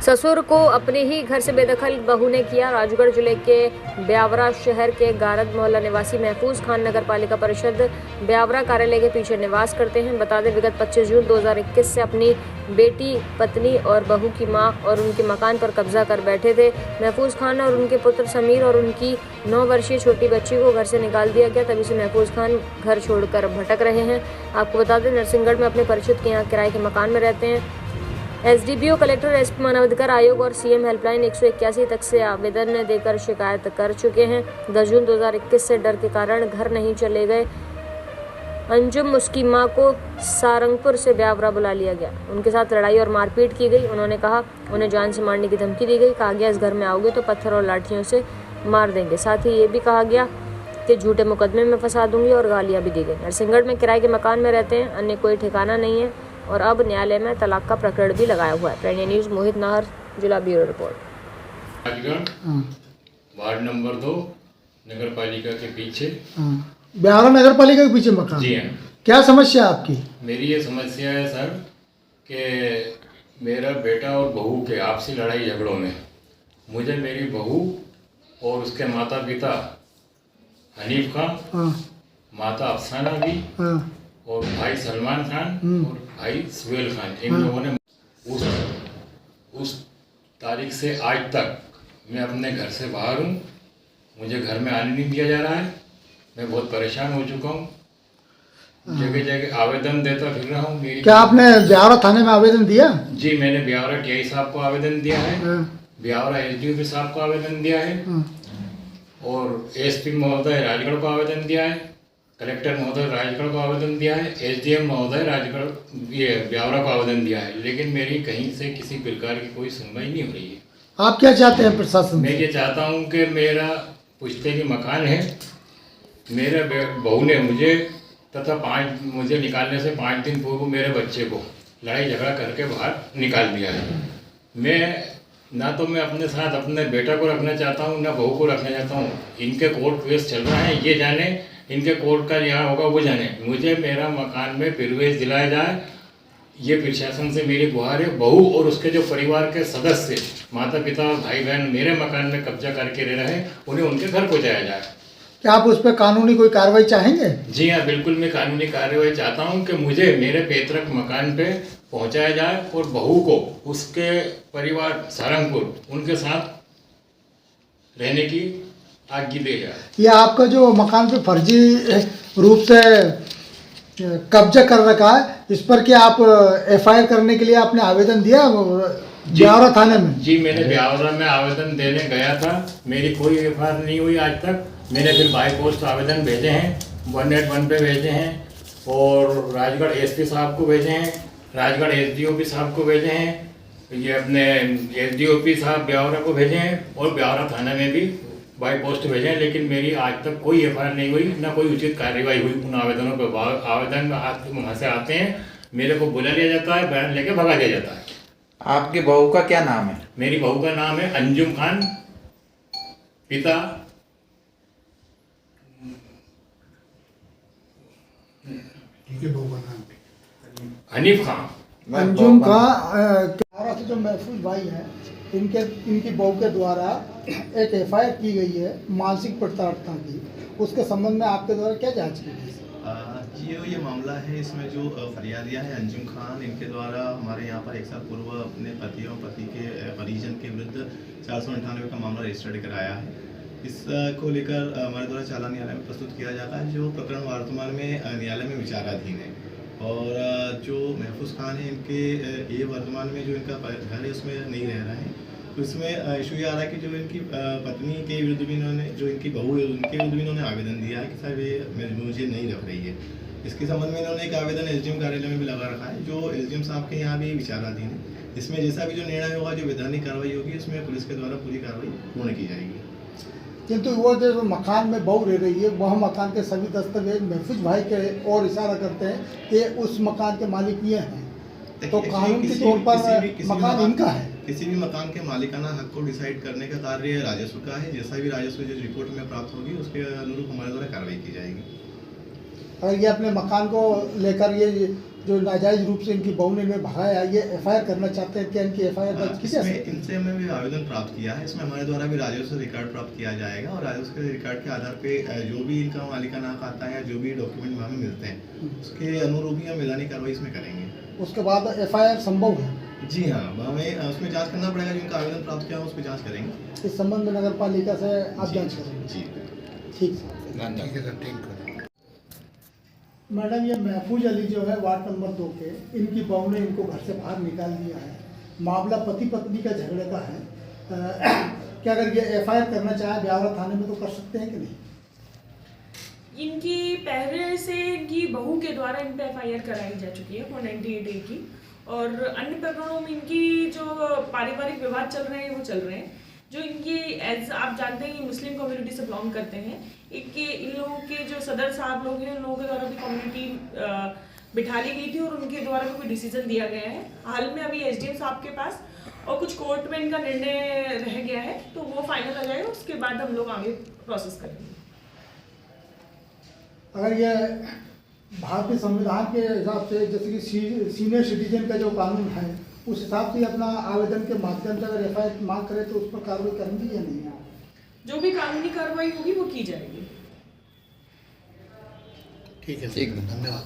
ससुर को अपने ही घर से बेदखल बहू ने किया। राजगढ़ जिले के ब्यावरा शहर के गारद मोहल्ला निवासी महफूज खान नगर पालिका परिषद ब्यावरा कार्यालय के पीछे निवास करते हैं। बता दें, विगत 25 जून 2021 से अपनी बेटी, पत्नी और बहू की मां और उनके मकान पर कब्जा कर बैठे थे। महफूज खान और उनके पुत्र समीर और उनकी 9 वर्षीय छोटी बच्ची को घर से निकाल दिया गया। तभी से महफूज खान घर छोड़कर भटक रहे हैं। आपको बता दें, नरसिंहगढ़ में अपने परिचित के यहाँ किराए के मकान में रहते हैं। एसडीपीओ, कलेक्टर, एसपी, मानवाधिकार आयोग और सीएम हेल्पलाइन 181 तक से आवेदन देकर शिकायत कर चुके हैं। 10 जून 2021 से डर के कारण घर नहीं चले गए अंजुम, उसकी मां को सारंगपुर से ब्यावरा बुला लिया गया। उनके साथ लड़ाई और मारपीट की गई। उन्होंने कहा उन्हें जान से मारने की धमकी दी गई। कहा गया इस घर में आओगे तो पत्थर और लाठियों से मार देंगे। साथ ही ये भी कहा गया कि झूठे मुकदमे में फंसा दूंगी और गालियां भी दी गई। नरसिंहगढ़ में किराए के मकान में रहते हैं, अन्य कोई ठिकाना नहीं है और अब न्यायालय में तलाक का प्रकरण भी लगाया हुआ है। प्रेरणा न्यूज, मोहित नाहर, जिला bureau report. Rajgarh ward number 2 नगर पालिका के पीछे, ब्यावरा नगर पालिका के पीछे मकान। जी हाँ। क्या समस्या आपकी? मेरी ये समस्या है सर कि मेरा बेटा और बहू के आपसी लड़ाई झगड़ों में मुझे मेरी बहू और उसके माता पिता हनीफ खान, माता अफसाना भी और भाई सलमान खान और भाई सुहेल खान, इन लोगों ने उस तारीख से आज तक मैं अपने घर से बाहर हूँ। मुझे घर में आने नहीं दिया जा रहा है। मैं बहुत परेशान हो चुका हूँ। जगह जगह आवेदन देता फिर रहा हूँ। क्या आपने ब्यावरा थाने में आवेदन दिया? जी, मैंने ब्यावरा टीआई साहब को आवेदन दिया है, ब्यावरा एसडीओपी साहब को आवेदन दिया है और एसपी महोदय राजगढ़ को आवेदन दिया है, कलेक्टर महोदय राजगढ़ को आवेदन दिया है, एसडीएम महोदय राजगढ़ ये ब्यावरा को आवेदन दिया है, लेकिन मेरी कहीं से किसी प्रकार की कोई सुनवाई नहीं हो रही है। आप क्या चाहते हैं प्रशासन? मैं ये चाहता हूँ कि मेरा पुश्तैनी मकान है, मेरे बहू ने मुझे तथा मुझे निकालने से 5 दिन पूर्व मेरे बच्चे को लड़ाई झगड़ा करके बाहर निकाल दिया है। मैं अपने साथ अपने बेटा को रखना चाहता हूँ, ना बहू को रखना चाहता हूँ। इनके कोर्ट केस चल रहा है, ये जाने, इनके कोर्ट का यहाँ होगा वो जाने। मुझे मेरा मकान में प्रवेश दिलाया जाए, ये प्रशासन से मेरी गुहार है। बहू और उसके जो परिवार के सदस्य, माता पिता और भाई बहन मेरे मकान में कब्जा करके रह रहे हैं, उन्हें उनके घर पहुँचाया जाए। क्या आप उस पर कानूनी कोई कार्रवाई चाहेंगे? जी हाँ, बिल्कुल मैं कानूनी कार्रवाई चाहता हूँ कि मुझे मेरे पैतृक मकान पे पहुँचाया जाए और बहू को उसके परिवार सारंगपुर उनके साथ रहने की आज्ञा दी जाए। ये आपका जो मकान पे फर्जी रूप से कब्जा कर रखा है, इस पर क्या आप एफआईआर करने के लिए आपने आवेदन दिया ब्यावरा थाने में? जी, मैंने ब्यावरा में आवेदन देने गया था, मेरी कोई एफआईआर नहीं हुई आज तक। मैंने फिर बाई पोस्ट आवेदन भेजे हैं, 181 पे भेजे हैं और राजगढ़ एसपी साहब को भेजे हैं, राजगढ़ एसडीओपी साहब को भेजे हैं, ये अपने एसडीओपी साहब ब्यावरा को भेजे हैं और ब्यावरा थाना में भी बाई पोस्ट भेजे हैं, लेकिन मेरी आज तक कोई एफआईआर नहीं हुई, ना कोई उचित कार्रवाई हुई उन आवेदनों पर। आवेदन वहाँ से आते हैं, मेरे को बुला लिया जाता है, बयान लेके भगा दिया जाता है। आपकी बहू का क्या नाम है? मेरी बहू का नाम है अंजुम खान, पिता हनीफ खान। अंजुम खान से जो महफूज भाई हैं, इनकी बहू के द्वारा एक एफआईआर की गई है मानसिक प्रताड़ना की। उसके संबंध में आपके द्वारा क्या जांच की गई? ये मामला है, इसमें जो फरियादिया है अंजुम खान, इनके द्वारा हमारे यहाँ पर 1 साल पूर्व अपने पति और पति के परिजन के विरुद्ध 498 का मामला रजिस्टर्ड कराया है। इसको लेकर हमारे द्वारा चालान न्यायालय में प्रस्तुत किया जाता है, जो प्रकरण वर्तमान में न्यायालय में विचाराधीन है। और जो महफूज खान है, इनके ये वर्तमान में जो इनका घर है उसमें नहीं रह रहे हैं। तो इसमें इशू ये आ रहा है कि जो इनकी पत्नी के विरुद्ध भी इन्होंने, जो इनकी बहू है उनके विरुद्ध भी इन्होंने आवेदन दिया है कि साहब ये मुझे नहीं रख रही है। इसके संबंध में इन्होंने एक आवेदन एसडीएम कार्यालय में भी लगा रखा है, जो एसडीएम साहब के यहाँ भी विचाराधीन है। इसमें जैसा भी जो निर्णय होगा, जो वैधानिक कार्रवाई होगी, उसमें पुलिस के द्वारा पूरी कार्रवाई पूर्ण की जाएगी। किंतु वो जो मकान में बहू रह रही है, वह मकान के सभी दस्तावेज महफूज भाई के और इशारा करते हैं कि उस मकान के मालिक ये हैं, तो कानून के तौर पर मकान इनका है। किसी भी मकान के मालिकाना हक को डिसाइड करने का कार्य राजस्व का है। जैसा भी राजस्व जो रिपोर्ट में प्राप्त होगी, उसके अनुरूप हमारे द्वारा कार्रवाई की जाएगी। और ये अपने मकान को लेकर ये जो नाजायज़ रूप से इनकी बहू ने इन्हें भगाया, ये FIR करना चाहते हैं, क्या इनकी FIR दर्ज की जा इसमें सकती है? इनसे हमने भी आवेदन प्राप्त किया है। इसमें हमारे द्वारा भी राजस्व रिकॉर्ड प्राप्त किया जाएगा और राजस्व के रिकॉर्ड के आधार पे जो भी इनका मालिकाना खाता है या जो भी डॉक्यूमेंट हमें मिलते हैं उसके अनुरूप ही हम मैदानी कार्रवाई इसमें करेंगे। उसके बाद FIR संभव है। जी हाँ, हमें उसमें जांच करना पड़ेगा। जिनका आवेदन प्राप्त किया उस पर जांच करेंगे। इस संबंध में नगर पालिका से आप जी, जांच करेंगे? जी। ठीक है। मैडम, ये महफूज अली जो है वार्ड नंबर 2 के, इनकी बहू ने इनको घर से बाहर निकाल दिया है। मामला पति पत्नी का झगड़े का है। क्या अगर ये FIR करना चाहे ब्यावरा थाने में तो कर सकते हैं कि नहीं? इनकी पहले से इनकी बहू के द्वारा इन पर FIR कराई जा चुकी है 498A की, और अन्य प्रकरणों में इनकी जो पारिवारिक विवाद चल रहे हैं वो चल रहे हैं। जो इनकी एज आप जानते हैं, ये मुस्लिम कम्युनिटी से बिलोंग करते हैं। इन लोगों के जो सदर साहब लोग हैं, उन लोगों के द्वारा भी कम्युनिटी बिठा ली गई थी और उनके द्वारा भी कोई डिसीजन दिया गया है। हाल में अभी SDM साहब के पास और कुछ कोर्ट में इनका निर्णय रह गया है, तो वो फाइनल आ जाएगा, उसके बाद हम लोग आगे प्रोसेस करेंगे। अगर ये भारतीय संविधान के हिसाब से, जैसे कि सीनियर सिटीजन का जो कानून है, उस हिसाब से अपना आवेदन के माध्यम से अगर FIR मांग करे तो उस पर कार्रवाई करेंगी या नहीं? जो भी कानूनी कार्रवाई होगी वो की जाएगी। ठीक है, ठीक है। धन्यवाद।